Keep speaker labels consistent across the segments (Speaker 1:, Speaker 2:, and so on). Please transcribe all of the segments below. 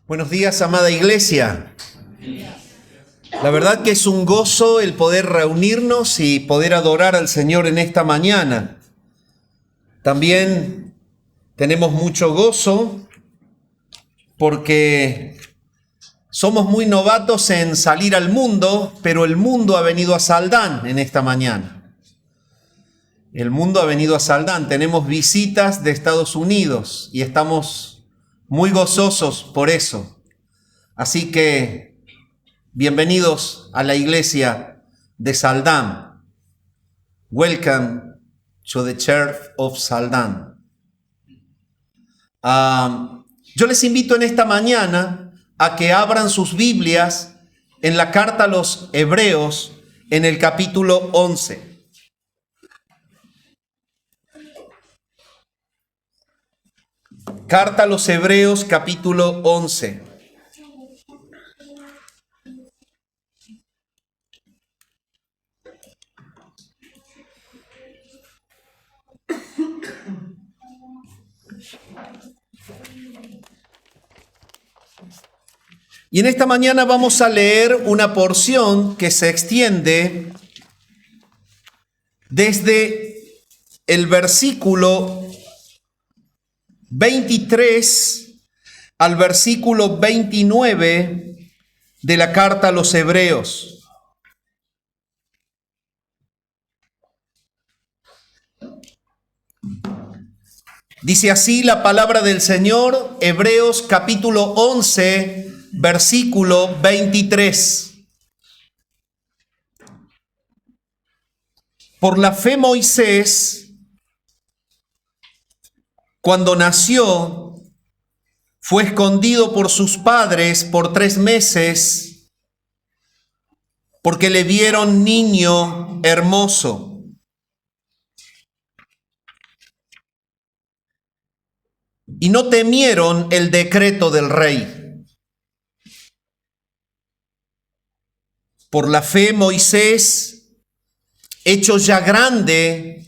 Speaker 1: Buenos días, amada iglesia. La verdad que es un gozo el poder reunirnos y poder adorar al Señor en esta mañana. También tenemos mucho gozo porque somos muy novatos en salir al mundo, pero el mundo ha venido a Saldán en esta mañana. El mundo ha venido a Saldán. Tenemos visitas de Estados Unidos y estamos muy gozosos por eso. Así que bienvenidos a la iglesia de Saldán. Welcome to the Church of Saldán. Yo les invito en esta mañana a que abran sus Biblias en la carta a los Hebreos en el capítulo 11. Carta a los Hebreos, capítulo 11. Y en esta mañana vamos a leer una porción que se extiende desde el versículo 23 al versículo 29 de la carta a los Hebreos. Dice así la palabra del Señor, Hebreos capítulo 11, versículo 23. Por la fe Moisés, cuando nació, fue escondido por sus padres por 3 meses, porque le vieron niño hermoso. Y no temieron el decreto del rey. Por la fe Moisés, hecho ya grande,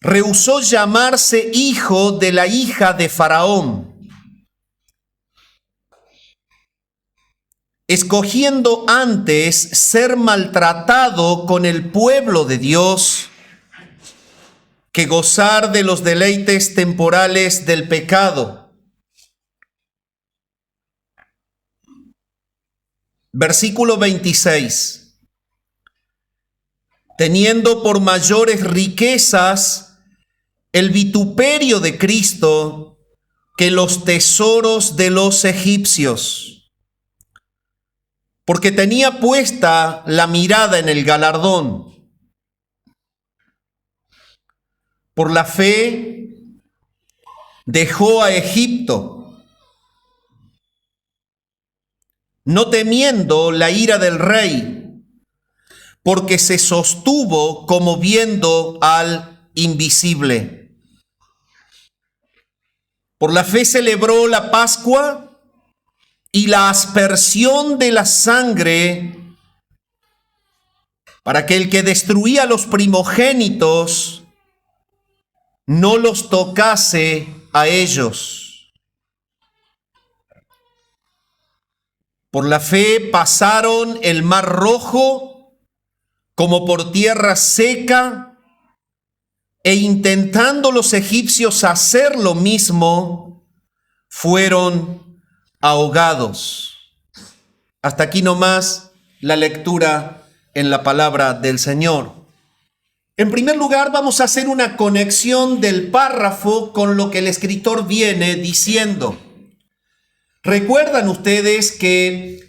Speaker 1: rehusó llamarse hijo de la hija de Faraón, escogiendo antes ser maltratado con el pueblo de Dios que gozar de los deleites temporales del pecado. Versículo 26. Teniendo por mayores riquezas el vituperio de Cristo que los tesoros de los egipcios, porque tenía puesta la mirada en el galardón. Por la fe dejó a Egipto, no temiendo la ira del rey, porque se sostuvo como viendo al invisible. Por la fe celebró la Pascua y la aspersión de la sangre, para que el que destruía a los primogénitos no los tocase a ellos. Por la fe pasaron el mar Rojo como por tierra seca, e intentando los egipcios hacer lo mismo, fueron ahogados. Hasta aquí nomás la lectura en la palabra del Señor. En primer lugar, vamos a hacer una conexión del párrafo con lo que el escritor viene diciendo. ¿Recuerdan ustedes que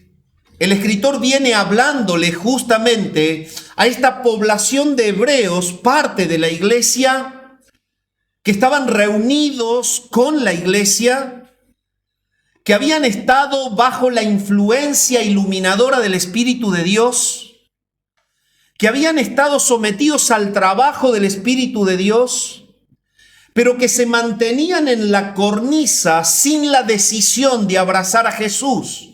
Speaker 1: el escritor viene hablándole justamente a esta población de hebreos, parte de la iglesia, que estaban reunidos con la iglesia, que habían estado bajo la influencia iluminadora del Espíritu de Dios, que habían estado sometidos al trabajo del Espíritu de Dios, pero que se mantenían en la cornisa sin la decisión de abrazar a Jesús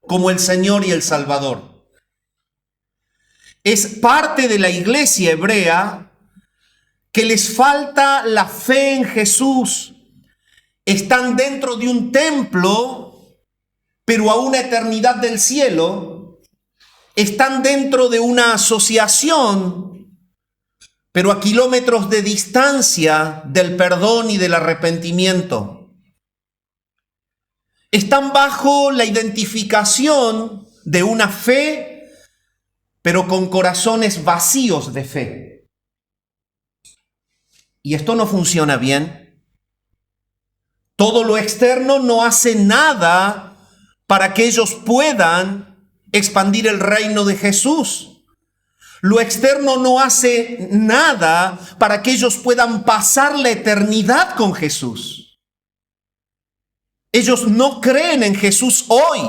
Speaker 1: como el Señor y el Salvador. Es parte de la iglesia hebrea que les falta la fe en Jesús están dentro de un templo, pero a una eternidad del cielo, están dentro de una asociación, pero a kilómetros de distancia del perdón y del arrepentimiento. Están bajo la identificación de una fe, pero con corazones vacíos de fe. Y esto no funciona bien. Todo lo externo no hace nada para que ellos puedan expandir el reino de Jesús. Lo externo no hace nada para que ellos puedan pasar la eternidad con Jesús. Ellos no creen en Jesús hoy.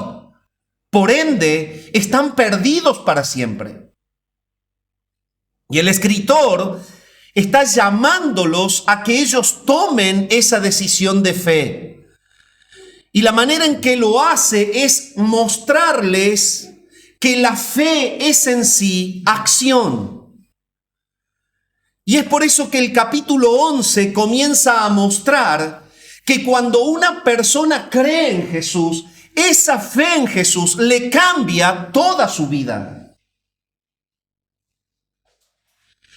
Speaker 1: Por ende, están perdidos para siempre. Y el escritor está llamándolos a que ellos tomen esa decisión de fe. Y la manera en que lo hace es mostrarles que la fe es en sí acción. Y es por eso que el capítulo 11 comienza a mostrar que cuando una persona cree en Jesús, esa fe en Jesús le cambia toda su vida.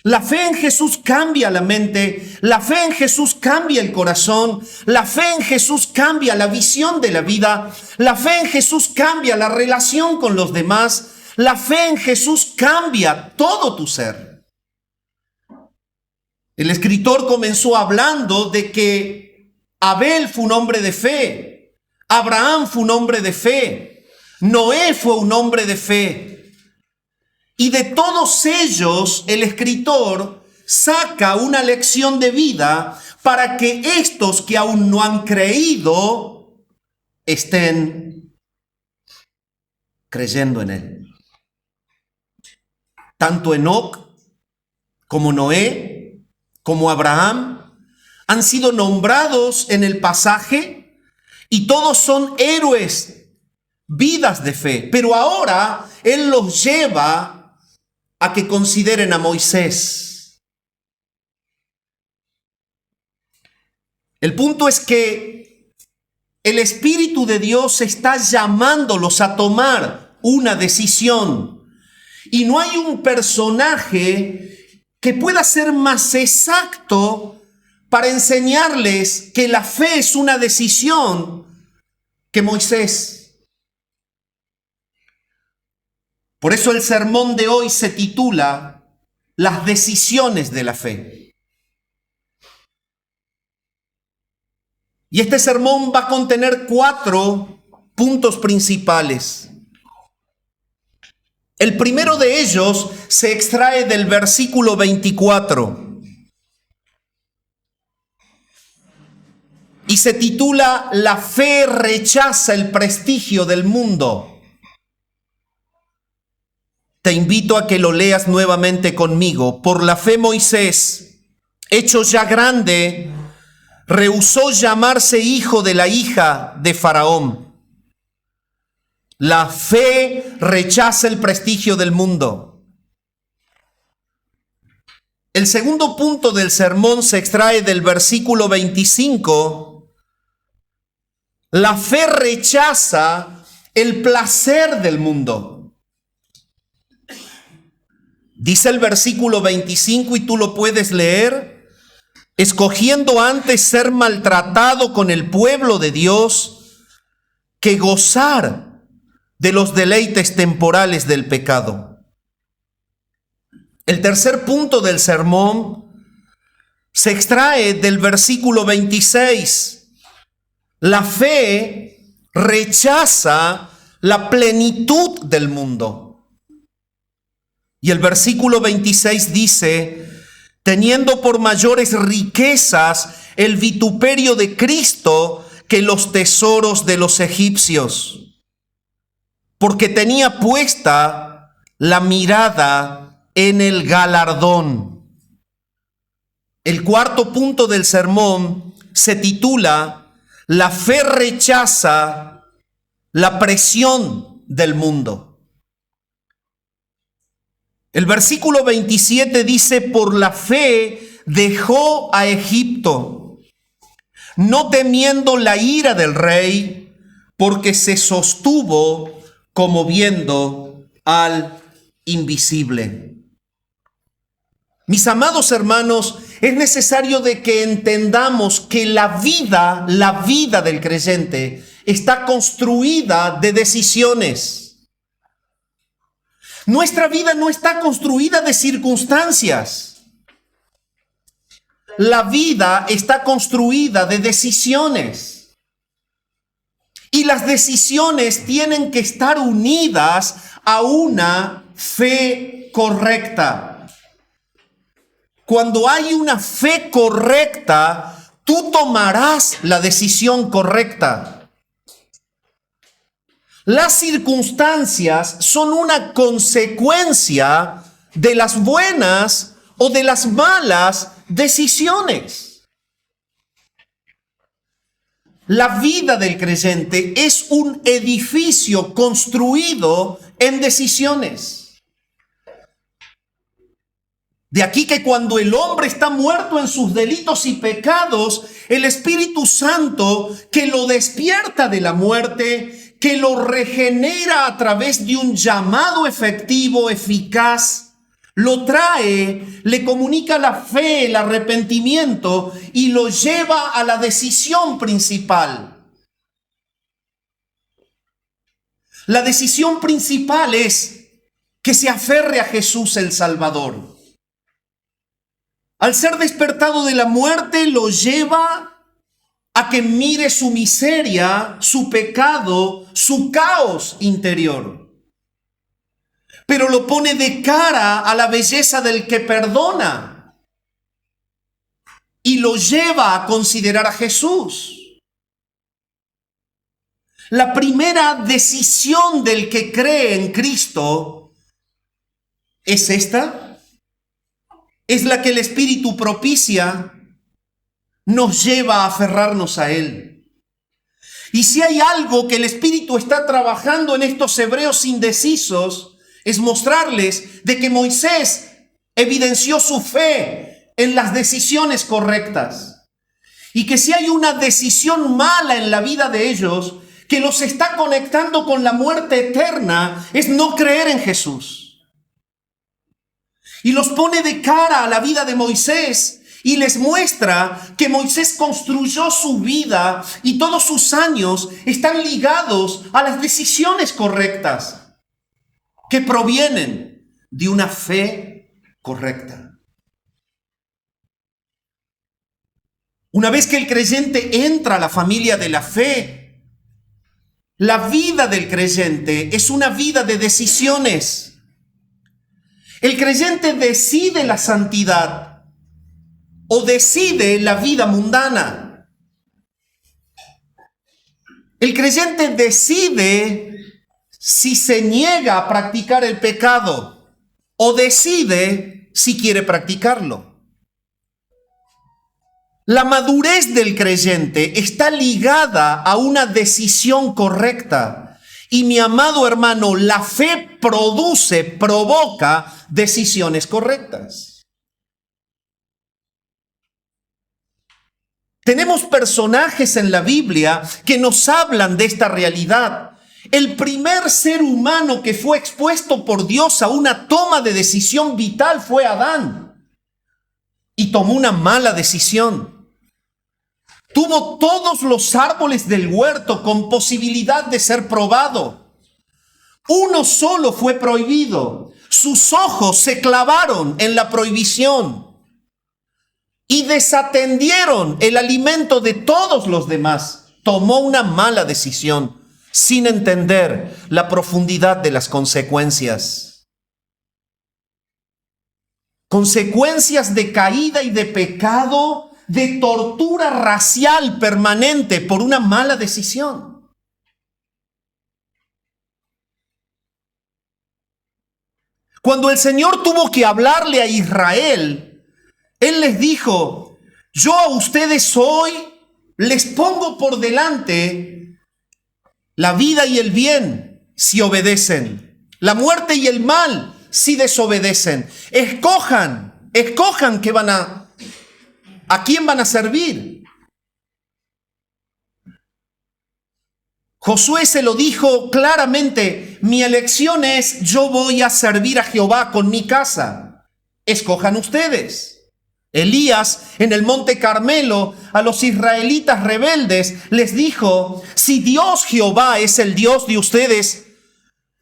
Speaker 1: La fe en Jesús cambia la mente, la fe en Jesús cambia el corazón, la fe en Jesús cambia la visión de la vida, la fe en Jesús cambia la relación con los demás, la fe en Jesús cambia todo tu ser. El escritor comenzó hablando de que Abel fue un hombre de fe, Abraham fue un hombre de fe, Noé fue un hombre de fe. Y de todos ellos, el escritor saca una lección de vida para que estos que aún no han creído estén creyendo en él. Tanto Enoc como Noé, como Abraham, han sido nombrados en el pasaje y todos son héroes, vidas de fe. Pero ahora él los lleva a que consideren a Moisés. El punto es que el Espíritu de Dios está llamándolos a tomar una decisión. Y no hay un personaje que pueda ser más exacto para enseñarles que la fe es una decisión que Moisés. Por eso el sermón de hoy se titula Las decisiones de la fe. Y este sermón va a contener 4 puntos principales. El primero de ellos se extrae del versículo 24 y se titula La fe rechaza el prestigio del mundo. Te invito a que lo leas nuevamente conmigo. Por la fe Moisés, hecho ya grande, rehusó llamarse hijo de la hija de Faraón. La fe rechaza el prestigio del mundo. El segundo punto del sermón se extrae del versículo 25. La fe rechaza el placer del mundo. Dice el versículo 25 y tú lo puedes leer, escogiendo antes ser maltratado con el pueblo de Dios que gozar de los deleites temporales del pecado. El tercer punto del sermón se extrae del versículo 26. La fe rechaza la plenitud del mundo. Y el versículo 26 dice, teniendo por mayores riquezas el vituperio de Cristo que los tesoros de los egipcios, porque tenía puesta la mirada en el galardón. El cuarto punto del sermón se titula, La fe rechaza la presión del mundo. El versículo 27 dice, por la fe dejó a Egipto, no temiendo la ira del rey, porque se sostuvo como viendo al invisible. Mis amados hermanos, es necesario de que entendamos que la vida del creyente está construida de decisiones. Nuestra vida no está construida de circunstancias. La vida está construida de decisiones. Y las decisiones tienen que estar unidas a una fe correcta. Cuando hay una fe correcta, tú tomarás la decisión correcta. Las circunstancias son una consecuencia de las buenas o de las malas decisiones. La vida del creyente es un edificio construido en decisiones. De aquí que cuando el hombre está muerto en sus delitos y pecados, el Espíritu Santo que lo despierta de la muerte, que lo regenera a través de un llamado efectivo, eficaz, lo trae, le comunica la fe, el arrepentimiento y lo lleva a la decisión principal. La decisión principal es que se aferre a Jesús el Salvador. Al ser despertado de la muerte, lo lleva a que mire su miseria, su pecado, su caos interior. Pero lo pone de cara a la belleza del que perdona y lo lleva a considerar a Jesús. La primera decisión del que cree en Cristo es esta. Es la que el Espíritu propicia, nos lleva a aferrarnos a Él. Y si hay algo que el Espíritu está trabajando en estos hebreos indecisos, es mostrarles de que Moisés evidenció su fe en las decisiones correctas. Y que si hay una decisión mala en la vida de ellos, que los está conectando con la muerte eterna, es no creer en Jesús. Y los pone de cara a la vida de Moisés y les muestra que Moisés construyó su vida y todos sus años están ligados a las decisiones correctas que provienen de una fe correcta. Una vez que el creyente entra a la familia de la fe, la vida del creyente es una vida de decisiones. El creyente decide la santidad o decide la vida mundana. El creyente decide si se niega a practicar el pecado o decide si quiere practicarlo. La madurez del creyente está ligada a una decisión correcta. Y mi amado hermano, la fe provoca decisiones correctas. Tenemos personajes en la Biblia que nos hablan de esta realidad. El primer ser humano que fue expuesto por Dios a una toma de decisión vital fue Adán. Y tomó una mala decisión. Tuvo todos los árboles del huerto con posibilidad de ser probado. Uno solo fue prohibido. Sus ojos se clavaron en la prohibición y desatendieron el alimento de todos los demás. Tomó una mala decisión sin entender la profundidad de las consecuencias. Consecuencias de caída y de pecado, de tortura racial permanente por una mala decisión. Cuando el Señor tuvo que hablarle a Israel, Él les dijo: yo a ustedes hoy les pongo por delante la vida y el bien si obedecen, la muerte y el mal si desobedecen. Escojan ¿a quién van a servir? Josué se lo dijo claramente: mi elección es, yo voy a servir a Jehová con mi casa. Escojan ustedes. Elías en el monte Carmelo a los israelitas rebeldes les dijo: si Dios Jehová es el Dios de ustedes,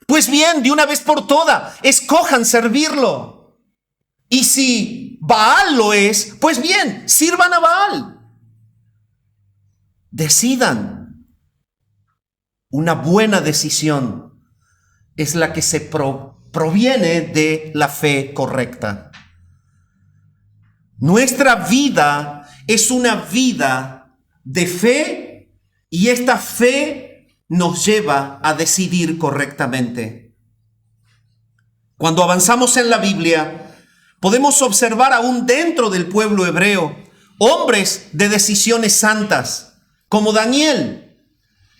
Speaker 1: pues bien, de una vez por todas, escojan servirlo. Y si Baal lo es, pues bien, sirvan a Baal. Decidan. Una buena decisión es la que se proviene de la fe correcta. Nuestra vida es una vida de fe y esta fe nos lleva a decidir correctamente. Cuando avanzamos en la Biblia, podemos observar aún dentro del pueblo hebreo hombres de decisiones santas, como Daniel,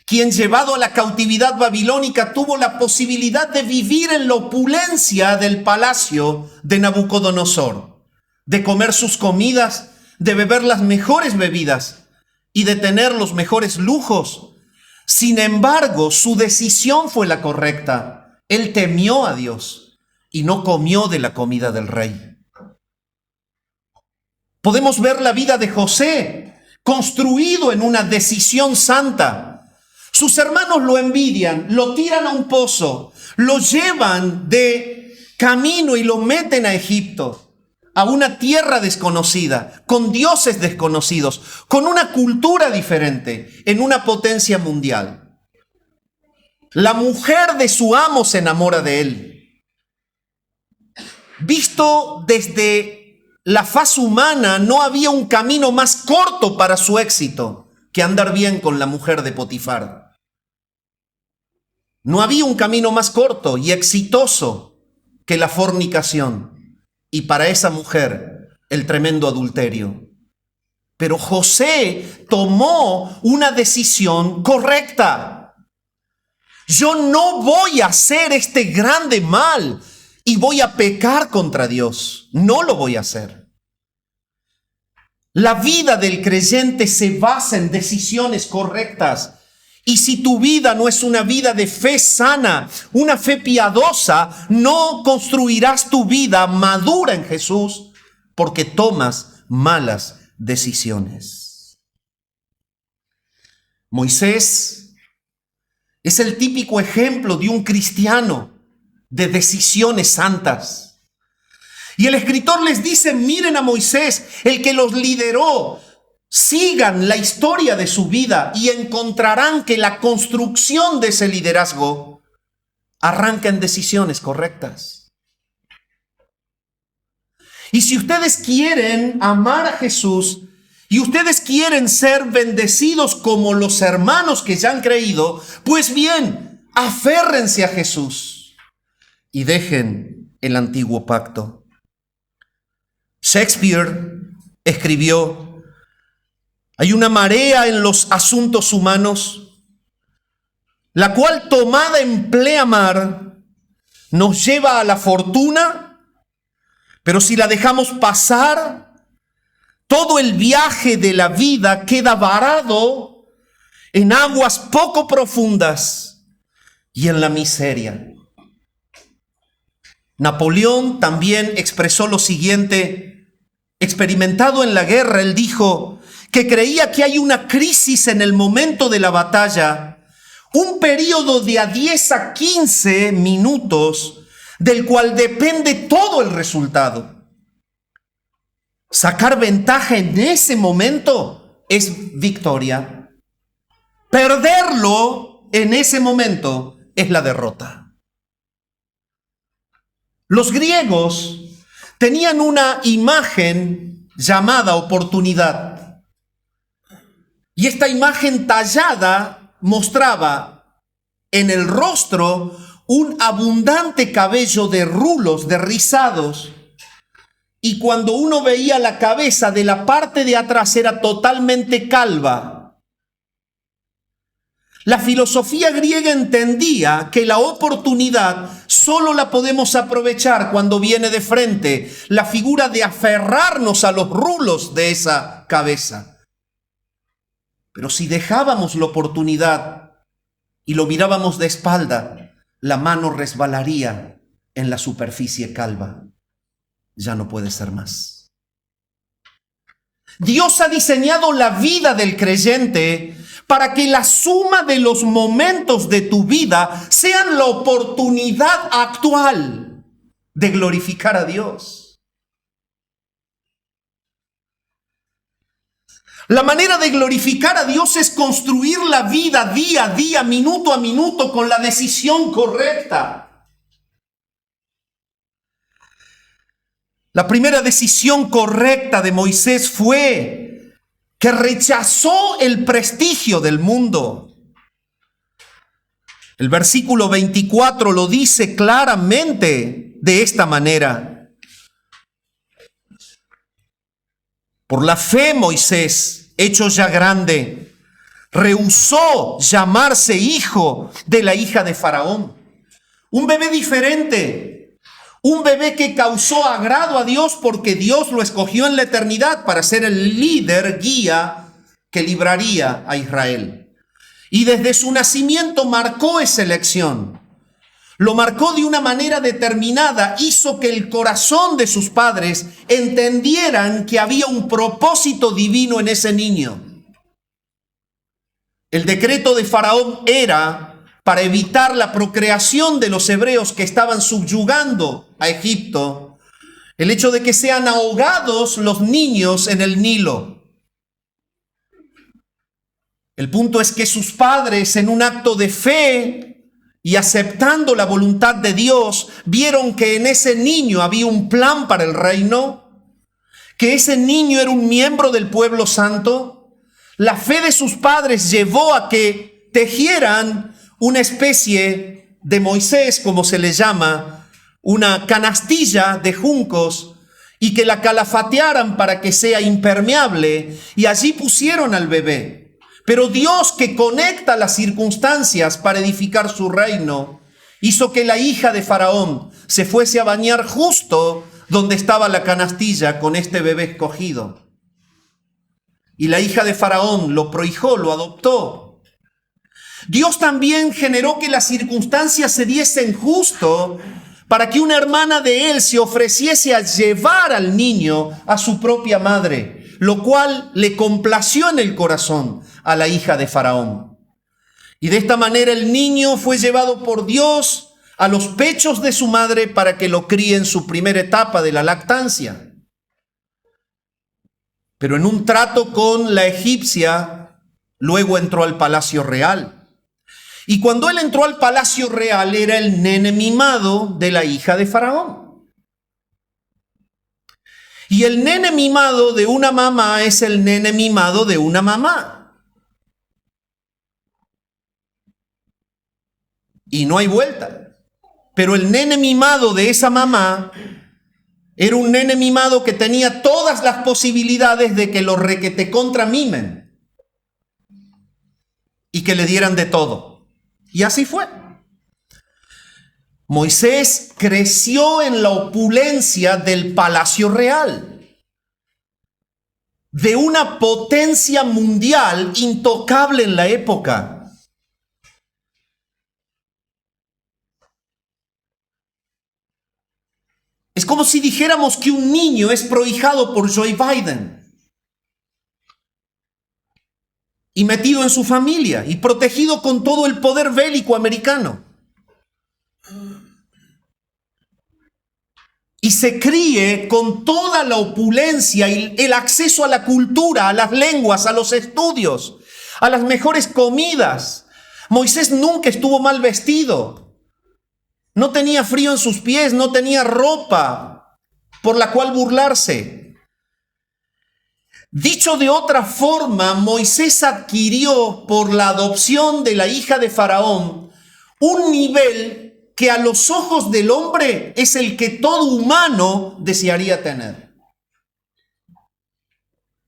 Speaker 1: quien llevado a la cautividad babilónica tuvo la posibilidad de vivir en la opulencia del palacio de Nabucodonosor, de comer sus comidas, de beber las mejores bebidas y de tener los mejores lujos. Sin embargo, su decisión fue la correcta. Él temió a Dios y no comió de la comida del rey. Podemos ver la vida de José, construido en una decisión santa. Sus hermanos lo envidian, lo tiran a un pozo, lo llevan de camino y lo meten a Egipto, a una tierra desconocida, con dioses desconocidos, con una cultura diferente, en una potencia mundial. La mujer de su amo se enamora de él. Visto desde la faz humana, no había un camino más corto para su éxito que andar bien con la mujer de Potifar. No había un camino más corto y exitoso que la fornicación. Y para esa mujer, el tremendo adulterio. Pero José tomó una decisión correcta. Yo no voy a hacer este grande mal y voy a pecar contra Dios. No lo voy a hacer. La vida del creyente se basa en decisiones correctas. Y si tu vida no es una vida de fe sana, una fe piadosa, no construirás tu vida madura en Jesús porque tomas malas decisiones. Moisés es el típico ejemplo de un cristiano de decisiones santas. Y el escritor les dice: miren a Moisés, el que los lideró. Sigan la historia de su vida y encontrarán que la construcción de ese liderazgo arranca en decisiones correctas. Y si ustedes quieren amar a Jesús y ustedes quieren ser bendecidos como los hermanos que ya han creído, pues bien, aférrense a Jesús y dejen el antiguo pacto. Shakespeare escribió: hay una marea en los asuntos humanos, la cual tomada en pleamar nos lleva a la fortuna, pero si la dejamos pasar, todo el viaje de la vida queda varado en aguas poco profundas y en la miseria. Napoleón también expresó lo siguiente: experimentado en la guerra, él dijo que creía que hay una crisis en el momento de la batalla, un periodo de a 10 a 15 minutos del cual depende todo el resultado. Sacar ventaja en ese momento es victoria. Perderlo en ese momento es la derrota. Los griegos tenían una imagen llamada oportunidad. Y esta imagen tallada mostraba en el rostro un abundante cabello de rulos, de rizados. Y cuando uno veía la cabeza de la parte de atrás era totalmente calva. La filosofía griega entendía que la oportunidad solo la podemos aprovechar cuando viene de frente, la figura de aferrarnos a los rulos de esa cabeza. Pero si dejábamos la oportunidad y lo mirábamos de espalda, la mano resbalaría en la superficie calva. Ya no puede ser más. Dios ha diseñado la vida del creyente para que la suma de los momentos de tu vida sean la oportunidad actual de glorificar a Dios. La manera de glorificar a Dios es construir la vida día a día, minuto a minuto, con la decisión correcta. La primera decisión correcta de Moisés fue que rechazó el prestigio del mundo. El versículo 24 lo dice claramente de esta manera. Por la fe Moisés, hecho ya grande, rehusó llamarse hijo de la hija de Faraón. Un bebé diferente, un bebé que causó agrado a Dios porque Dios lo escogió en la eternidad para ser el líder, guía que libraría a Israel. Y desde su nacimiento marcó esa elección. Lo marcó de una manera determinada, hizo que el corazón de sus padres entendieran que había un propósito divino en ese niño. El decreto de Faraón era para evitar la procreación de los hebreos que estaban subyugando a Egipto, el hecho de que sean ahogados los niños en el Nilo. El punto es que sus padres, en un acto de fe y aceptando la voluntad de Dios, vieron que en ese niño había un plan para el reino, que ese niño era un miembro del pueblo santo. La fe de sus padres llevó a que tejieran una especie de Moisés, como se le llama, una canastilla de juncos, y que la calafatearan para que sea impermeable, y allí pusieron al bebé. Pero Dios, que conecta las circunstancias para edificar su reino, hizo que la hija de Faraón se fuese a bañar justo donde estaba la canastilla con este bebé escogido. Y la hija de Faraón lo prohijó, lo adoptó. Dios también generó que las circunstancias se diesen justo para que una hermana de él se ofreciese a llevar al niño a su propia madre, lo cual le complació en el corazón a la hija de Faraón. Y de esta manera el niño fue llevado por Dios a los pechos de su madre para que lo críe en su primera etapa de la lactancia. Pero en un trato con la egipcia, luego entró al palacio real. Y cuando él entró al palacio real, era el nene mimado de la hija de Faraón. Y el nene mimado de una mamá es el nene mimado de una mamá. Y no hay vuelta. Pero el nene mimado de esa mamá era un nene mimado que tenía todas las posibilidades de que lo requete contra mimen y que le dieran de todo. Y así fue. Moisés creció en la opulencia del palacio real, de una potencia mundial intocable en la época. Es como si dijéramos que un niño es prohijado por Joe Biden y metido en su familia y protegido con todo el poder bélico americano. Y se críe con toda la opulencia y el acceso a la cultura, a las lenguas, a los estudios, a las mejores comidas. Moisés nunca estuvo mal vestido. No tenía frío en sus pies, no tenía ropa por la cual burlarse. Dicho de otra forma, Moisés adquirió por la adopción de la hija de Faraón un nivel que a los ojos del hombre es el que todo humano desearía tener.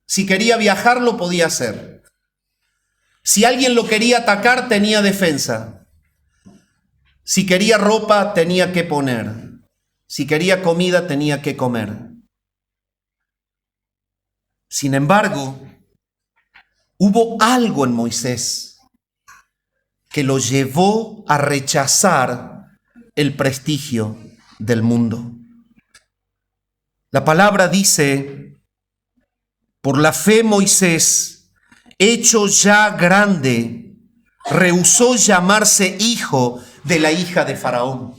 Speaker 1: Si quería viajar, lo podía hacer. Si alguien lo quería atacar, tenía defensa. Si quería ropa, tenía que poner. Si quería comida, tenía que comer. Sin embargo, hubo algo en Moisés que lo llevó a rechazar el prestigio del mundo. La palabra dice: por la fe Moisés, hecho ya grande, rehusó llamarse hijo de la hija de Faraón.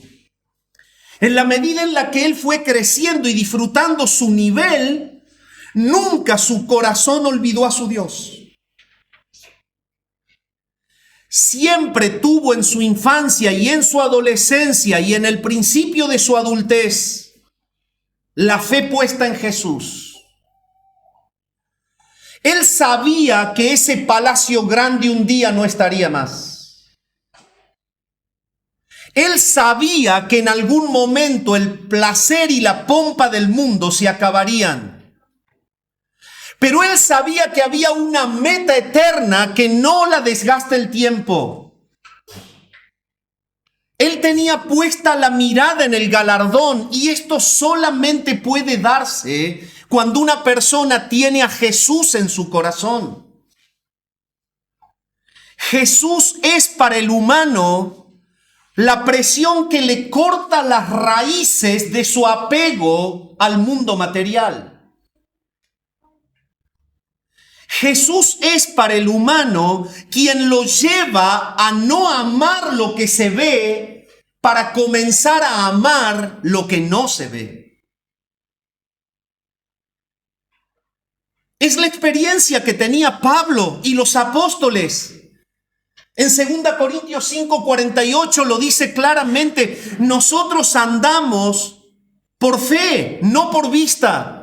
Speaker 1: En la medida en la que él fue creciendo y disfrutando su nivel, nunca su corazón olvidó a su Dios. Siempre tuvo en su infancia y en su adolescencia y en el principio de su adultez la fe puesta en Jesús. Él sabía que ese palacio grande un día no estaría más. Él sabía que en algún momento el placer y la pompa del mundo se acabarían. Pero él sabía que había una meta eterna que no la desgasta el tiempo. Él tenía puesta la mirada en el galardón, y esto solamente puede darse cuando una persona tiene a Jesús en su corazón. Jesús es para el humano la presión que le corta las raíces de su apego al mundo material. Jesús es para el humano quien lo lleva a no amar lo que se ve para comenzar a amar lo que no se ve. Es la experiencia que tenía Pablo y los apóstoles. En 2 Corintios 5:48 lo dice claramente: nosotros andamos por fe, no por vista.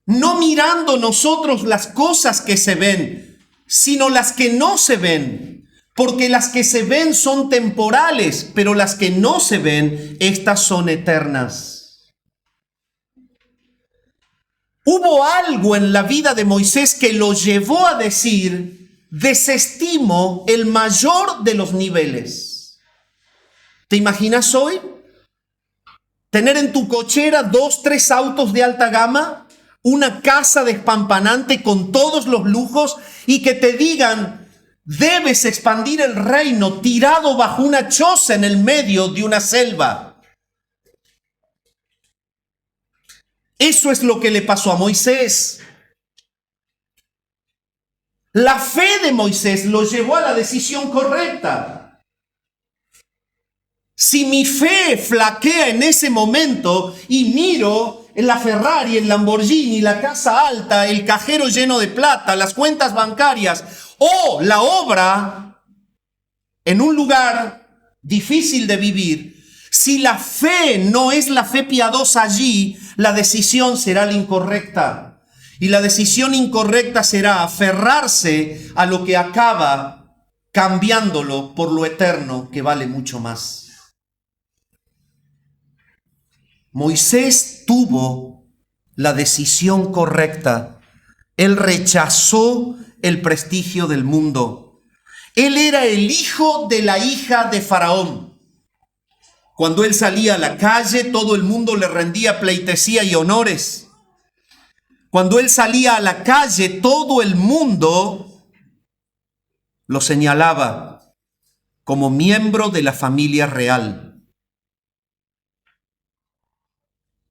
Speaker 1: No mirando nosotros las cosas que se ven, sino las que no se ven. Porque las que se ven son temporales, pero las que no se ven, estas son eternas. Hubo algo en la vida de Moisés que lo llevó a decir: desestimo el mayor de los niveles. ¿Te imaginas hoy tener en tu cochera 2, 3 autos de alta gama? Una casa despampanante con todos los lujos, y que te digan: debes expandir el reino tirado bajo una choza en el medio de una selva. Eso es lo que le pasó a Moisés. La fe de Moisés lo llevó a la decisión correcta. Si mi fe flaquea en ese momento y miro en la Ferrari, el Lamborghini, la casa alta, el cajero lleno de plata, las cuentas bancarias o la obra en un lugar difícil de vivir, si la fe no es la fe piadosa allí, la decisión será la incorrecta. Y la decisión incorrecta será aferrarse a lo que acaba cambiándolo por lo eterno, que vale mucho más. Moisés tuvo la decisión correcta. Él rechazó el prestigio del mundo. Él era el hijo de la hija de Faraón. Cuando él salía a la calle, todo el mundo le rendía pleitesía y honores. Cuando él salía a la calle, todo el mundo lo señalaba como miembro de la familia real.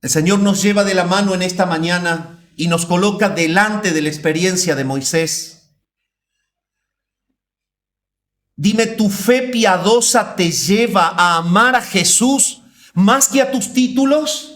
Speaker 1: El Señor nos lleva de la mano en esta mañana y nos coloca delante de la experiencia de Moisés. Dime, ¿tu fe piadosa te lleva a amar a Jesús más que a tus títulos?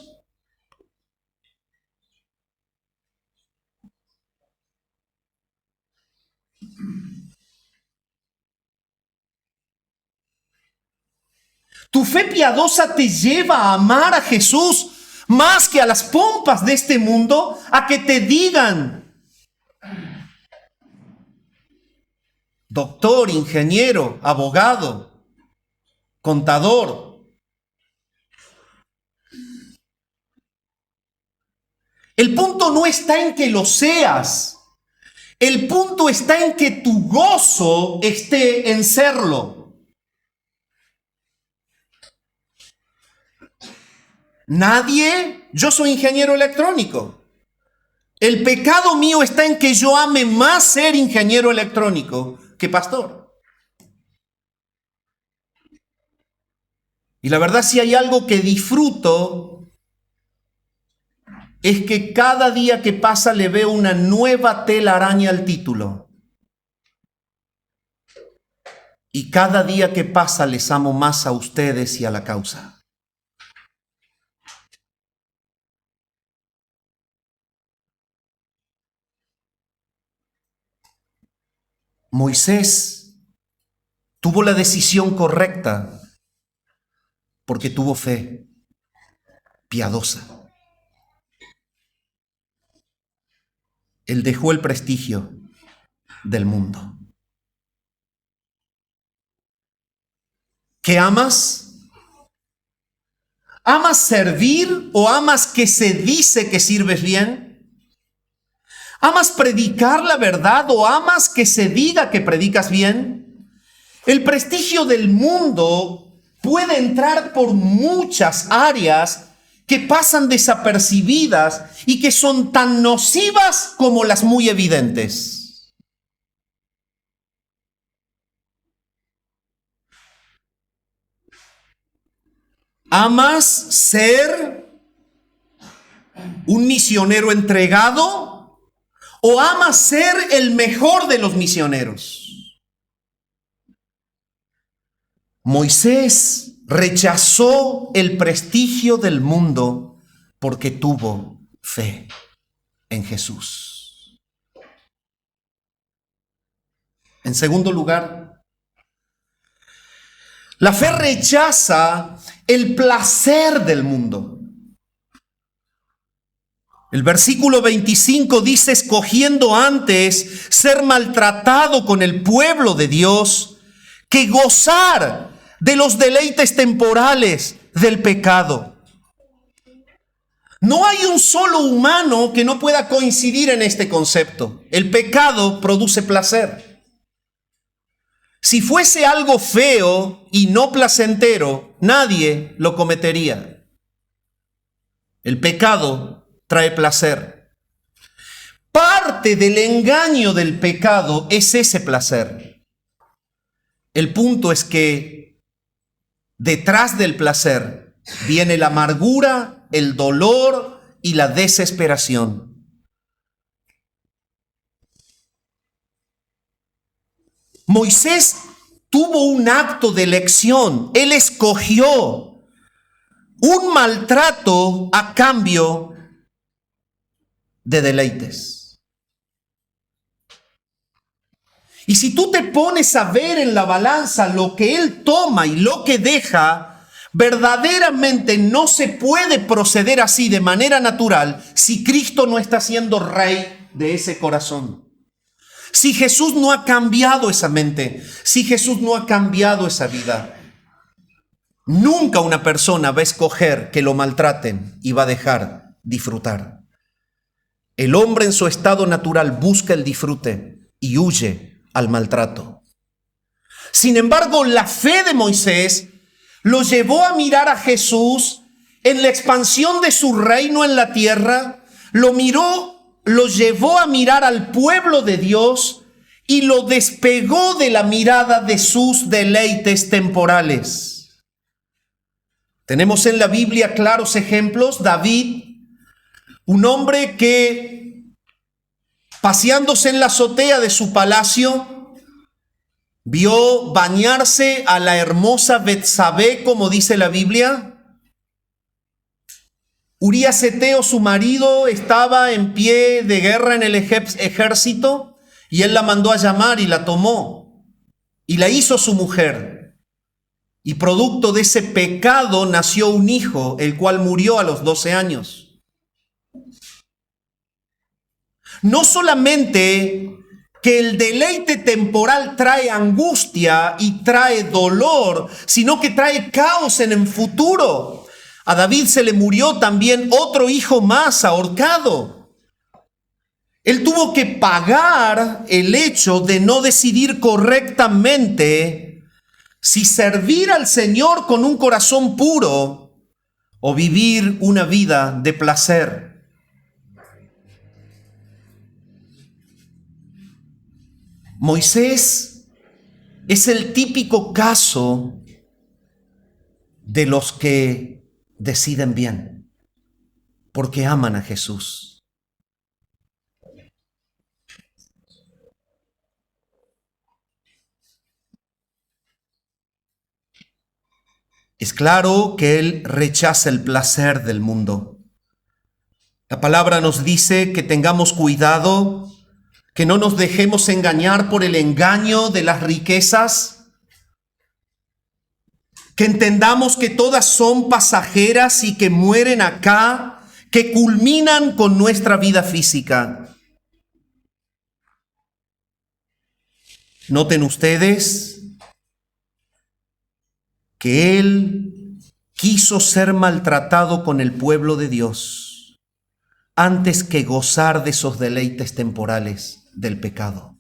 Speaker 1: ¿Tu fe piadosa te lleva a amar a Jesús más que a las pompas de este mundo? A que te digan: doctor, ingeniero, abogado, contador. El punto no está en que lo seas. El punto está en que tu gozo esté en serlo. Yo soy ingeniero electrónico. El pecado mío está en que yo ame más ser ingeniero electrónico que pastor. Y la verdad, si hay algo que disfruto, es que cada día que pasa le veo una nueva telaraña al título. Y cada día que pasa les amo más a ustedes y a la causa. Moisés tuvo la decisión correcta porque tuvo fe piadosa. Él dejó el prestigio del mundo. ¿Qué amas? ¿Amas servir o amas que se dice que sirves bien? ¿Amas predicar la verdad o amas que se diga que predicas bien? El prestigio del mundo puede entrar por muchas áreas que pasan desapercibidas y que son tan nocivas como las muy evidentes. ¿Amas ser un misionero entregado o amas ser el mejor de los misioneros? Moisés rechazó el prestigio del mundo porque tuvo fe en Jesús. En segundo lugar, la fe rechaza el placer del mundo. El versículo 25 dice: escogiendo antes ser maltratado con el pueblo de Dios que gozar de los deleites temporales del pecado. No hay un solo humano que no pueda coincidir en este concepto. El pecado produce placer. Si fuese algo feo y no placentero, nadie lo cometería. El pecado trae placer. Parte del engaño del pecado es ese placer. El punto es que detrás del placer viene la amargura, el dolor y la desesperación. Moisés tuvo un acto de elección. Él escogió un maltrato a cambio de deleites. Y si tú te pones a ver en la balanza lo que él toma y lo que deja, verdaderamente no se puede proceder así de manera natural si Cristo no está siendo rey de ese corazón. Si Jesús no ha cambiado esa mente, si Jesús no ha cambiado esa vida, nunca una persona va a escoger que lo maltraten y va a dejar disfrutar. El hombre en su estado natural busca el disfrute y huye al maltrato. Sin embargo, la fe de Moisés lo llevó a mirar a Jesús en la expansión de su reino en la tierra, lo llevó a mirar al pueblo de Dios y lo despegó de la mirada de sus deleites temporales. Tenemos en la Biblia claros ejemplos. David, un hombre que paseándose en la azotea de su palacio, vio bañarse a la hermosa Betsabé, como dice la Biblia. Urías Eteo, su marido, estaba en pie de guerra en el ejército y él la mandó a llamar y la tomó y la hizo su mujer. Y producto de ese pecado nació un hijo, el cual murió a los 12 años. No solamente que el deleite temporal trae angustia y trae dolor, sino que trae caos en el futuro. A David se le murió también otro hijo más ahorcado. Él tuvo que pagar el hecho de no decidir correctamente si servir al Señor con un corazón puro o vivir una vida de placer. Moisés es el típico caso de los que deciden bien, porque aman a Jesús. Es claro que Él rechaza el placer del mundo. La palabra nos dice que tengamos cuidado, que no nos dejemos engañar por el engaño de las riquezas, que entendamos que todas son pasajeras y que mueren acá, que culminan con nuestra vida física. Noten ustedes que Él quiso ser maltratado con el pueblo de Dios antes que gozar de esos deleites temporales del pecado.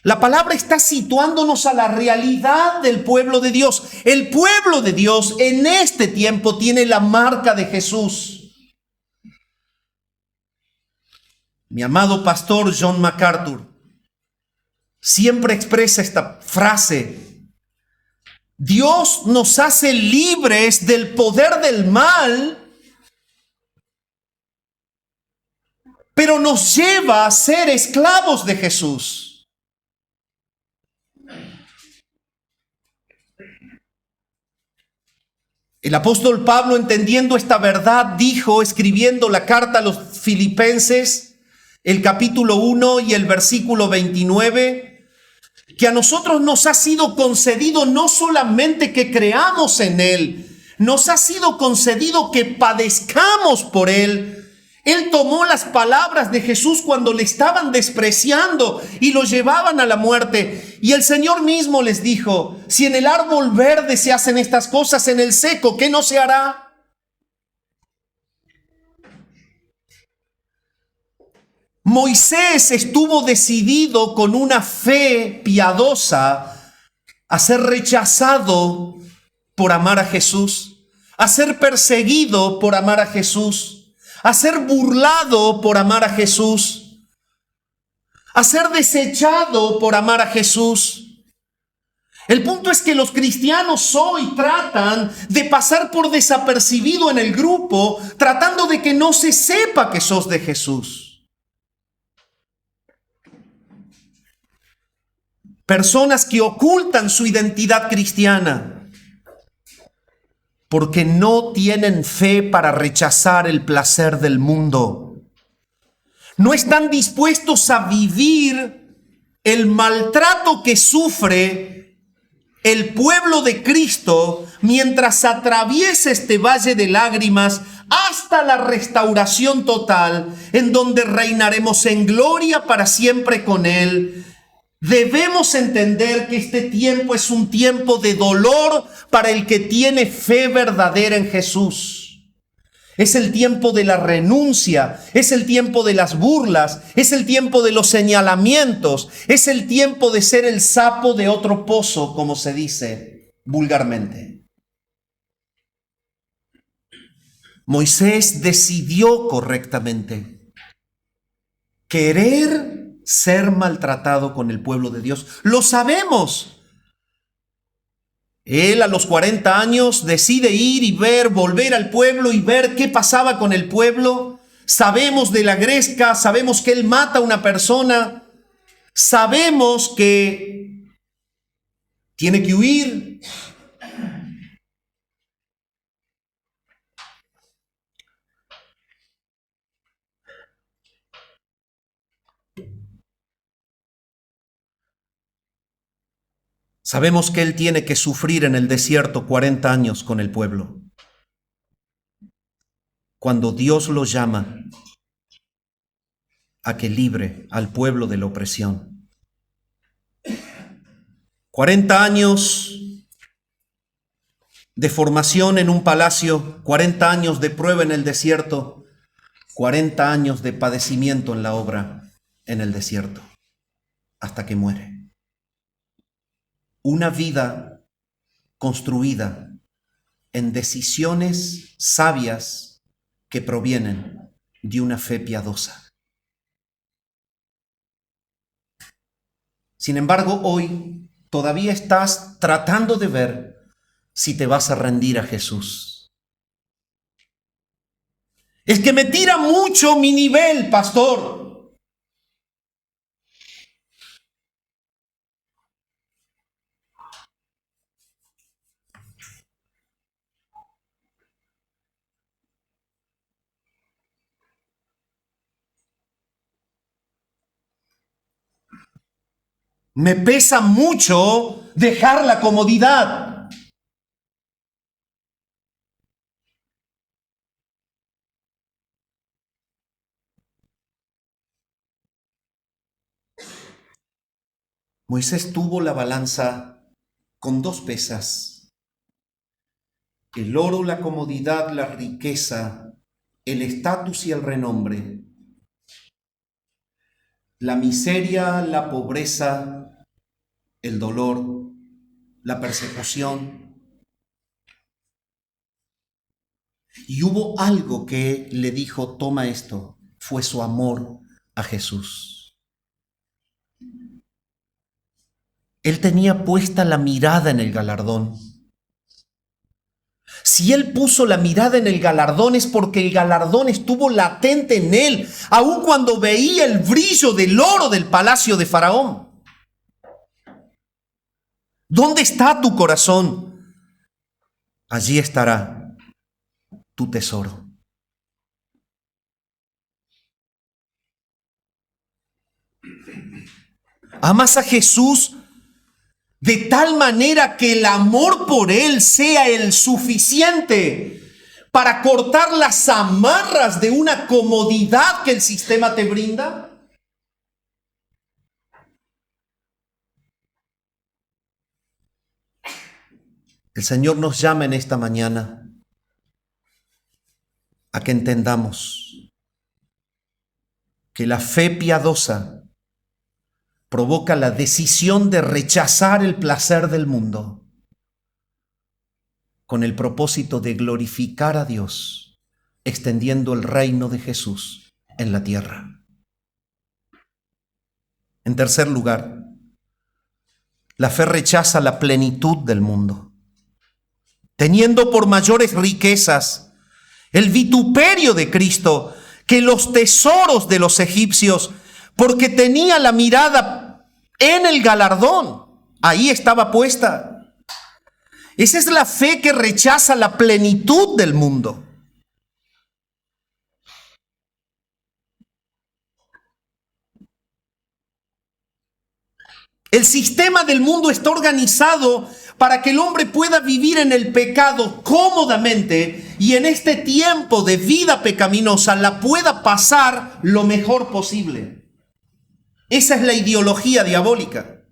Speaker 1: La palabra está situándonos a la realidad del pueblo de Dios. El pueblo de Dios en este tiempo tiene la marca de Jesús. Mi amado pastor John MacArthur siempre expresa esta frase: Dios nos hace libres del poder del mal, pero nos lleva a ser esclavos de Jesús. El apóstol Pablo, entendiendo esta verdad, dijo, escribiendo la carta a los Filipenses, el capítulo 1 y el versículo 29, que a nosotros nos ha sido concedido no solamente que creamos en Él, nos ha sido concedido que padezcamos por Él. Él tomó las palabras de Jesús cuando le estaban despreciando y lo llevaban a la muerte. Y el Señor mismo les dijo, si en el árbol verde se hacen estas cosas, en el seco, ¿qué no se hará? Moisés estuvo decidido con una fe piadosa a ser rechazado por amar a Jesús, a ser perseguido por amar a Jesús, a ser burlado por amar a Jesús, a ser desechado por amar a Jesús. El punto es que los cristianos hoy tratan de pasar por desapercibido en el grupo, tratando de que no se sepa que sos de Jesús. Personas que ocultan su identidad cristiana porque no tienen fe para rechazar el placer del mundo. No están dispuestos a vivir el maltrato que sufre el pueblo de Cristo mientras atraviesa este valle de lágrimas hasta la restauración total, en donde reinaremos en gloria para siempre con Él. Debemos entender que este tiempo es un tiempo de dolor para el que tiene fe verdadera en Jesús. Es el tiempo de la renuncia, es el tiempo de las burlas, es el tiempo de los señalamientos, es el tiempo de ser el sapo de otro pozo, como se dice vulgarmente. Moisés decidió correctamente querer ser maltratado con el pueblo de Dios. Lo sabemos. Él a los 40 años decide ir y ver, volver al pueblo y ver qué pasaba con el pueblo. Sabemos de la gresca, sabemos que él mata a una persona, sabemos que tiene que huir. Sabemos que él tiene que sufrir en el desierto 40 años con el pueblo. Cuando Dios lo llama a que libre al pueblo de la opresión. 40 años de formación en un palacio, 40 años de prueba en el desierto, 40 años de padecimiento en la obra en el desierto, hasta que muere. Una vida construida en decisiones sabias que provienen de una fe piadosa. Sin embargo, hoy todavía estás tratando de ver si te vas a rendir a Jesús. Es que me tira mucho mi nivel, pastor. Me pesa mucho dejar la comodidad. Moisés tuvo la balanza con dos pesas: el oro, la comodidad, la riqueza, el estatus y el renombre, la miseria, la pobreza, el dolor, la persecución. Y hubo algo que le dijo: toma esto. Fue su amor a Jesús. Él tenía puesta la mirada en el galardón. Si él puso la mirada en el galardón, es porque el galardón estuvo latente en él, aun cuando veía el brillo del oro del palacio de Faraón. ¿Dónde está tu corazón? Allí estará tu tesoro. ¿Amas a Jesús de tal manera que el amor por Él sea el suficiente para cortar las amarras de una comodidad que el sistema te brinda? El Señor nos llama en esta mañana a que entendamos que la fe piadosa provoca la decisión de rechazar el placer del mundo con el propósito de glorificar a Dios, extendiendo el reino de Jesús en la tierra. En tercer lugar, la fe rechaza la plenitud del mundo, teniendo por mayores riquezas el vituperio de Cristo que los tesoros de los egipcios, porque tenía la mirada en el galardón. Ahí estaba puesta. Esa es la fe que rechaza la plenitud del mundo. El sistema del mundo está organizado para que el hombre pueda vivir en el pecado cómodamente y en este tiempo de vida pecaminosa la pueda pasar lo mejor posible. Esa es la ideología diabólica.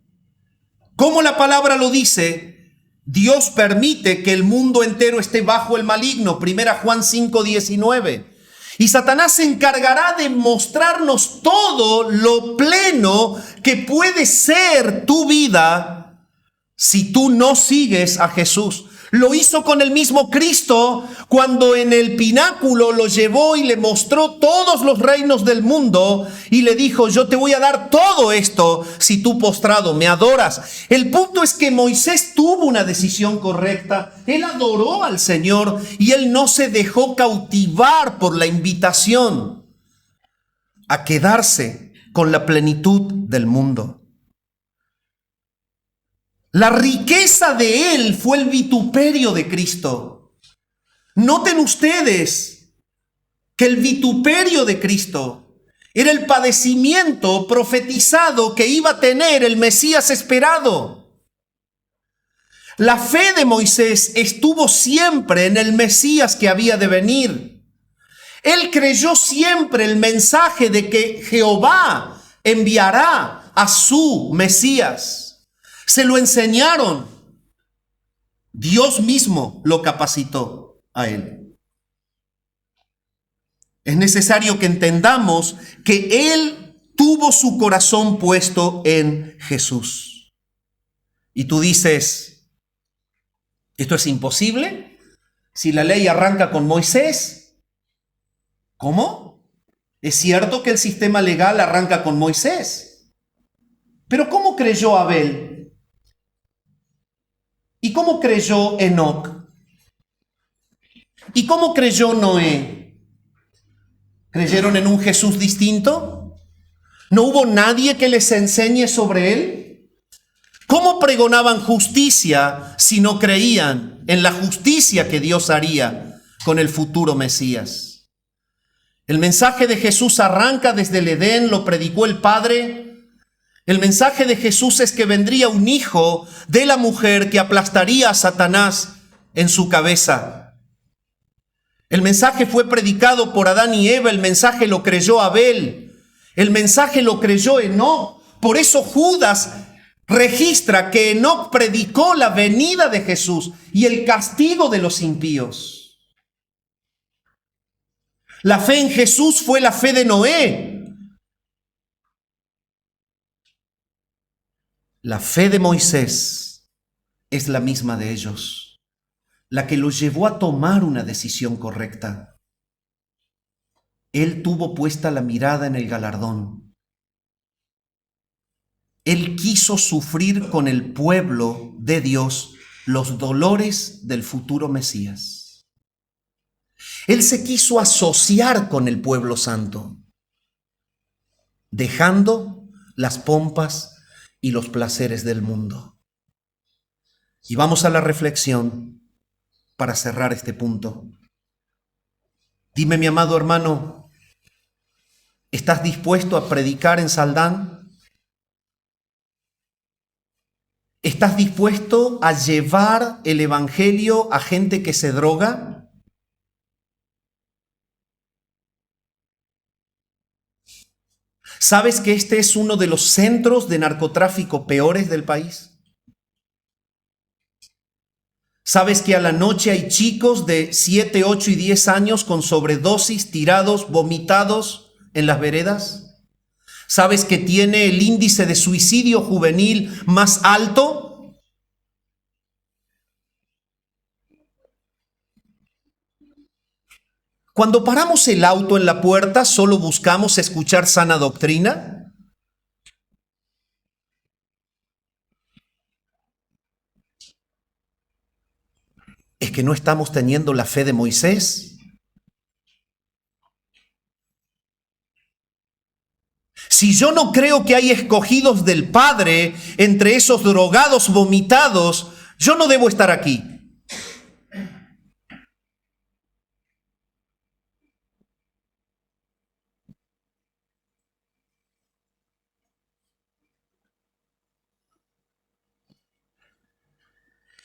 Speaker 1: Como la palabra lo dice, Dios permite que el mundo entero esté bajo el maligno. 1 Juan 5:19. Y Satanás se encargará de mostrarnos todo lo pleno que puede ser tu vida si tú no sigues a Jesús. Lo hizo con el mismo Cristo cuando en el pináculo lo llevó y le mostró todos los reinos del mundo y le dijo: yo te voy a dar todo esto si tú postrado me adoras. El punto es que Moisés tuvo una decisión correcta. Él adoró al Señor y él no se dejó cautivar por la invitación a quedarse con la plenitud del mundo. La riqueza de él fue el vituperio de Cristo. Noten ustedes que el vituperio de Cristo era el padecimiento profetizado que iba a tener el Mesías esperado. La fe de Moisés estuvo siempre en el Mesías que había de venir. Él creyó siempre el mensaje de que Jehová enviará a su Mesías. Se lo enseñaron. Dios mismo lo capacitó a él. Es necesario que entendamos que él tuvo su corazón puesto en Jesús. Y tú dices: ¿esto es imposible? Si la ley arranca con Moisés. ¿Cómo? Es cierto que el sistema legal arranca con Moisés. Pero ¿cómo creyó Abel? ¿Y cómo creyó Enoc? ¿Y cómo creyó Noé? ¿Creyeron en un Jesús distinto? ¿No hubo nadie que les enseñe sobre él? ¿Cómo pregonaban justicia si no creían en la justicia que Dios haría con el futuro Mesías? El mensaje de Jesús arranca desde el Edén, lo predicó el Padre. El mensaje de Jesús es que vendría un hijo de la mujer que aplastaría a Satanás en su cabeza. El mensaje fue predicado por Adán y Eva, el mensaje lo creyó Abel, el mensaje lo creyó Enoc. Por eso Judas registra que Enoc predicó la venida de Jesús y el castigo de los impíos. La fe en Jesús fue la fe de Noé. La fe de Moisés es la misma de ellos, la que los llevó a tomar una decisión correcta. Él tuvo puesta la mirada en el galardón. Él quiso sufrir con el pueblo de Dios los dolores del futuro Mesías. Él se quiso asociar con el pueblo santo, dejando las pompas y los placeres del mundo. Y vamos a la reflexión para cerrar este punto. Dime, mi amado hermano, ¿estás dispuesto a predicar en Saldán? ¿Estás dispuesto a llevar el evangelio a gente que se droga? ¿Sabes que este es uno de los centros de narcotráfico peores del país? ¿Sabes que a la noche hay chicos de 7, 8 y 10 años con sobredosis, tirados, vomitados en las veredas? ¿Sabes que tiene el índice de suicidio juvenil más alto? Cuando paramos el auto en la puerta, ¿solo buscamos escuchar sana doctrina? ¿Es que no estamos teniendo la fe de Moisés? Si yo no creo que hay escogidos del Padre entre esos drogados vomitados, yo no debo estar aquí.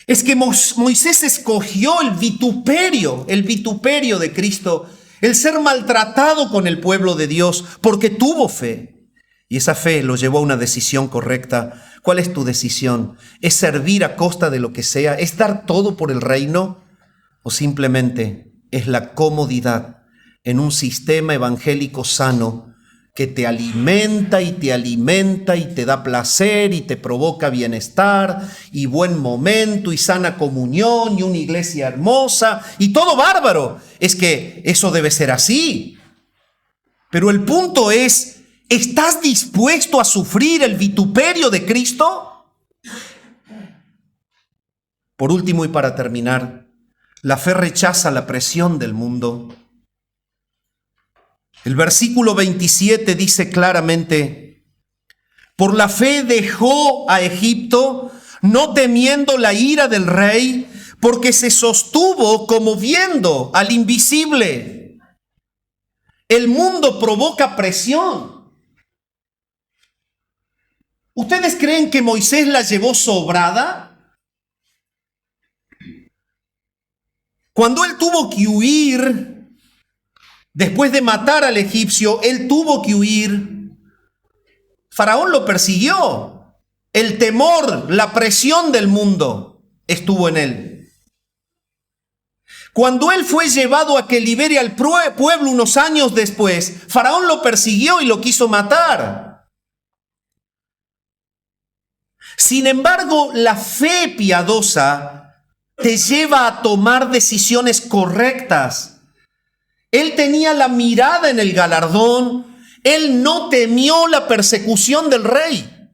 Speaker 1: Es que Moisés escogió el vituperio de Cristo, el ser maltratado con el pueblo de Dios, porque tuvo fe. Y esa fe lo llevó a una decisión correcta. ¿Cuál es tu decisión? ¿Es servir a costa de lo que sea? ¿Es dar todo por el reino? ¿O simplemente es la comodidad en un sistema evangélico sano que te alimenta y te da placer y te provoca bienestar y buen momento y sana comunión y una iglesia hermosa y todo bárbaro? Es que eso debe ser así. Pero el punto es, ¿estás dispuesto a sufrir el vituperio de Cristo? Por último y para terminar, la fe rechaza la presión del mundo. El versículo 27 dice claramente: por la fe dejó a Egipto, no temiendo la ira del rey, porque se sostuvo como viendo al invisible. El mundo provoca presión. ¿Ustedes creen que Moisés la llevó sobrada? Cuando él tuvo que huir, después de matar al egipcio, él tuvo que huir. Faraón lo persiguió. El temor, la presión del mundo estuvo en él. Cuando él fue llevado a que libere al pueblo unos años después, Faraón lo persiguió y lo quiso matar. Sin embargo, la fe piadosa te lleva a tomar decisiones correctas. Él tenía la mirada en el galardón. Él no temió la persecución del rey.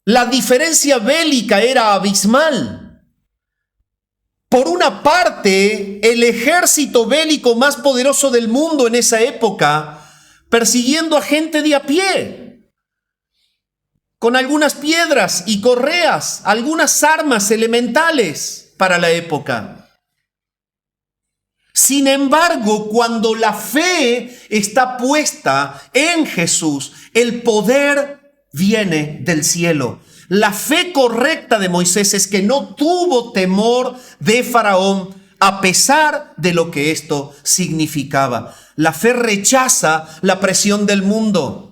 Speaker 1: La diferencia bélica era abismal. Por una parte, el ejército bélico más poderoso del mundo en esa época, persiguiendo a gente de a pie, con algunas piedras y correas, algunas armas elementales para la época. Sin embargo, cuando la fe está puesta en Jesús, el poder viene del cielo. La fe correcta de Moisés es que no tuvo temor de Faraón a pesar de lo que esto significaba. La fe rechaza la presión del mundo.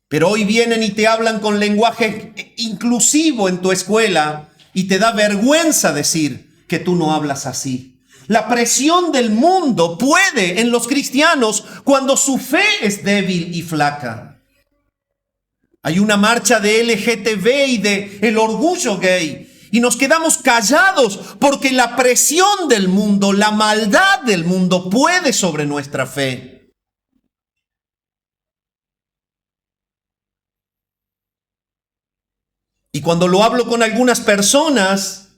Speaker 1: Pero hoy vienen y te hablan con lenguaje inclusivo en tu escuela y te da vergüenza decir que tú no hablas así. La presión del mundo puede en los cristianos cuando su fe es débil y flaca. Hay una marcha de LGTB y de el orgullo gay y nos quedamos callados porque la presión del mundo, la maldad del mundo puede sobre nuestra fe. Y cuando lo hablo con algunas personas,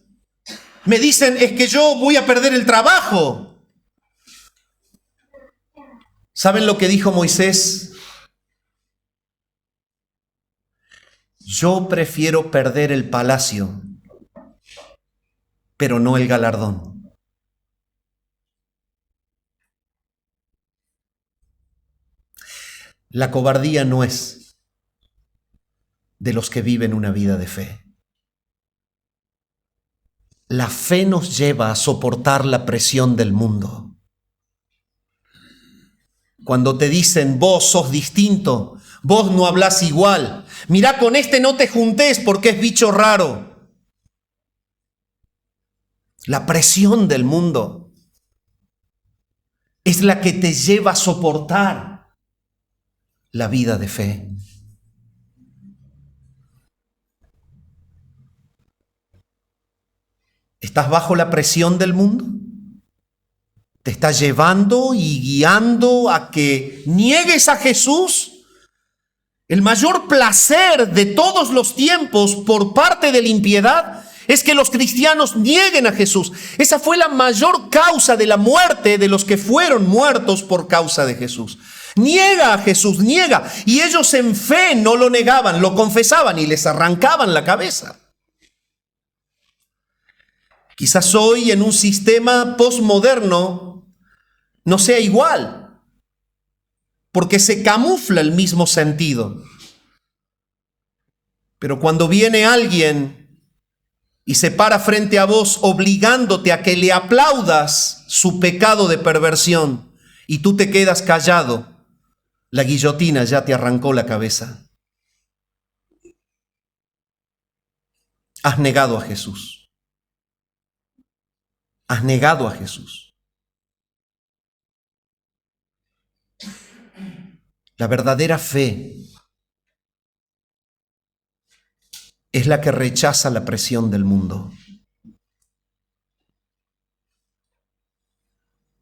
Speaker 1: me dicen, es que yo voy a perder el trabajo. ¿Saben lo que dijo Moisés? Yo prefiero perder el palacio, pero no el galardón. La cobardía no es de los que viven una vida de fe. La fe nos lleva a soportar la presión del mundo. Cuando te dicen, vos sos distinto, vos no hablás igual, mirá, con este no te juntés porque es bicho raro. La presión del mundo es la que te lleva a soportar la vida de fe. ¿Estás bajo la presión del mundo? ¿Te está llevando y guiando a que niegues a Jesús? El mayor placer de todos los tiempos por parte de la impiedad es que los cristianos nieguen a Jesús. Esa fue la mayor causa de la muerte de los que fueron muertos por causa de Jesús. Niega a Jesús, niega. Y ellos en fe no lo negaban, lo confesaban y les arrancaban la cabeza. Quizás hoy en un sistema postmoderno no sea igual, porque se camufla el mismo sentido. Pero cuando viene alguien y se para frente a vos obligándote a que le aplaudas su pecado de perversión y tú te quedas callado, la guillotina ya te arrancó la cabeza. Has negado a Jesús. Has negado a Jesús. La verdadera fe es la que rechaza la presión del mundo.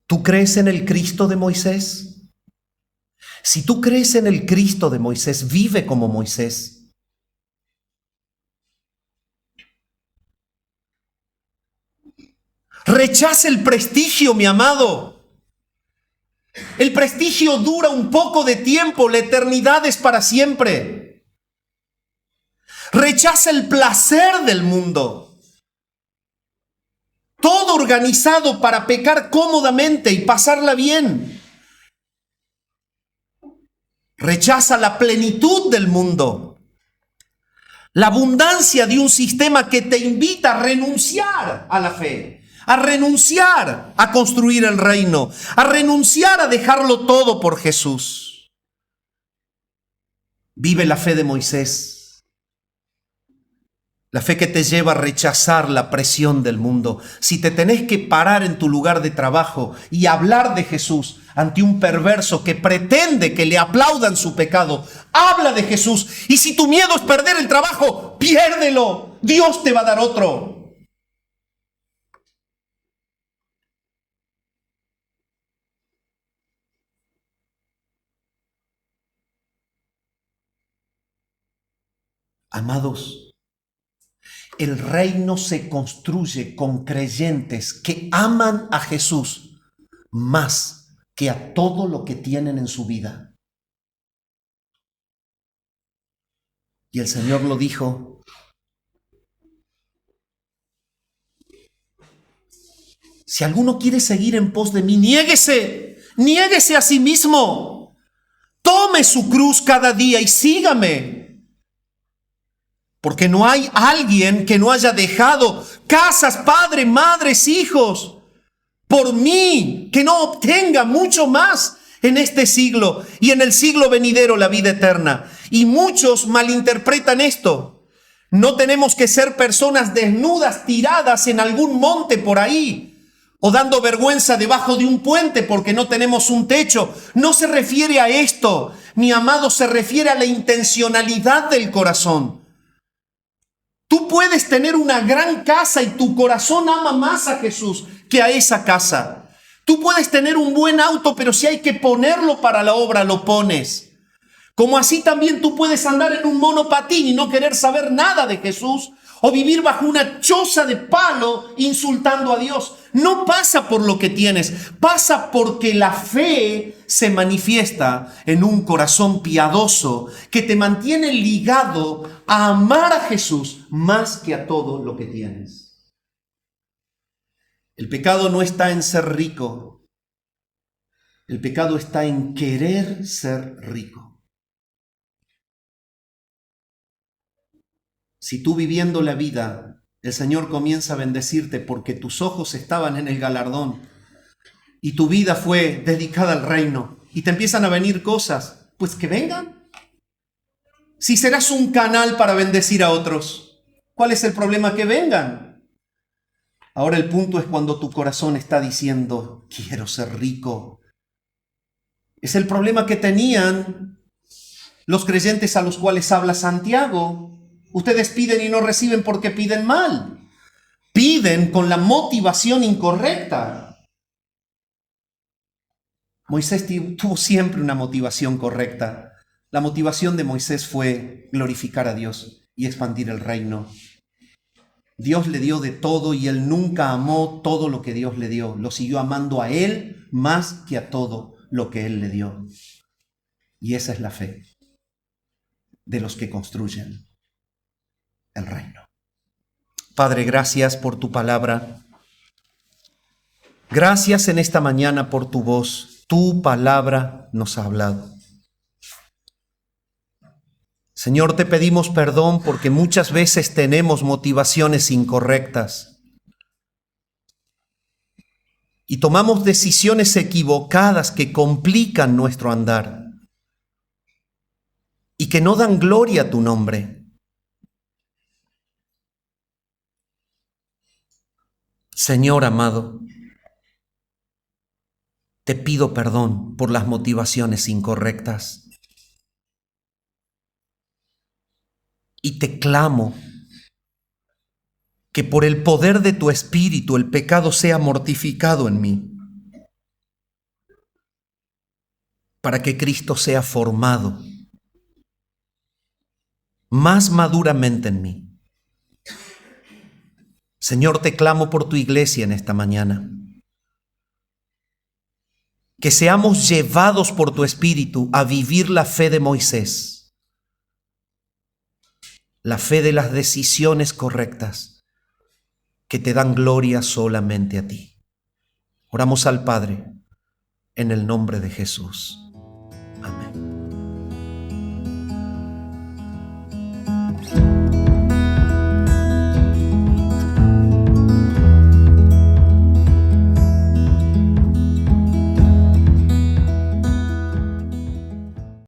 Speaker 1: ¿Tú crees en el Cristo de Moisés? Si tú crees en el Cristo de Moisés, vive como Moisés. Rechaza el prestigio, mi amado. El prestigio dura un poco de tiempo, la eternidad es para siempre. Rechaza el placer del mundo. Todo organizado para pecar cómodamente y pasarla bien. Rechaza la plenitud del mundo. La abundancia de un sistema que te invita a renunciar a la fe. A renunciar a construir el reino, a renunciar a dejarlo todo por Jesús. Vive la fe de Moisés, la fe que te lleva a rechazar la presión del mundo. Si te tenés que parar en tu lugar de trabajo y hablar de Jesús ante un perverso que pretende que le aplaudan su pecado, habla de Jesús. Y si tu miedo es perder el trabajo, piérdelo. Dios te va a dar otro. Amados, El reino se construye con creyentes que aman a Jesús más que a todo lo que tienen en su vida. Y el Señor lo dijo: si alguno quiere seguir en pos de mí, niéguese a sí mismo, tome su cruz cada día y sígame. Porque no hay alguien que no haya dejado casas, padre, madres, hijos, por mí, que no obtenga mucho más en este siglo y en el siglo venidero la vida eterna. Y muchos malinterpretan esto. No tenemos que ser personas desnudas, tiradas en algún monte por ahí, o dando vergüenza debajo de un puente porque no tenemos un techo. No se refiere a esto, mi amado, se refiere a la intencionalidad del corazón. Tú puedes tener una gran casa y tu corazón ama más a Jesús que a esa casa. Tú puedes tener un buen auto, pero si hay que ponerlo para la obra, lo pones. Como así también tú puedes andar en un monopatín y no querer saber nada de Jesús, o vivir bajo una choza de palo insultando a Dios. No pasa por lo que tienes, pasa porque la fe se manifiesta en un corazón piadoso que te mantiene ligado a amar a Jesús más que a todo lo que tienes. El pecado no está en ser rico, el pecado está en querer ser rico. Si tú, viviendo la vida, el Señor comienza a bendecirte porque tus ojos estaban en el galardón y tu vida fue dedicada al reino y te empiezan a venir cosas, pues que vengan. Si serás un canal para bendecir a otros, ¿cuál es el problema? Que vengan. Ahora el punto es cuando tu corazón está diciendo: quiero ser rico. Es el problema que tenían los creyentes a los cuales habla Santiago. Ustedes piden y no reciben porque piden mal. Piden con la motivación incorrecta. Moisés tuvo siempre una motivación correcta. La motivación de Moisés fue glorificar a Dios y expandir el reino. Dios le dio de todo y él nunca amó todo lo que Dios le dio. Lo siguió amando a él más que a todo lo que él le dio. Y esa es la fe de los que construyen el reino. Padre, gracias por tu palabra. Gracias en esta mañana por tu voz. Tu palabra nos ha hablado. Señor, te pedimos perdón porque muchas veces tenemos motivaciones incorrectas y tomamos decisiones equivocadas que complican nuestro andar y que no dan gloria a tu nombre. Señor amado, te pido perdón por las motivaciones incorrectas y te clamo que por el poder de tu Espíritu el pecado sea mortificado en mí, para que Cristo sea formado más maduramente en mí. Señor, te clamo por tu iglesia en esta mañana. Que seamos llevados por tu Espíritu a vivir la fe de Moisés, la fe de las decisiones correctas que te dan gloria solamente a ti. Oramos al Padre en el nombre de Jesús.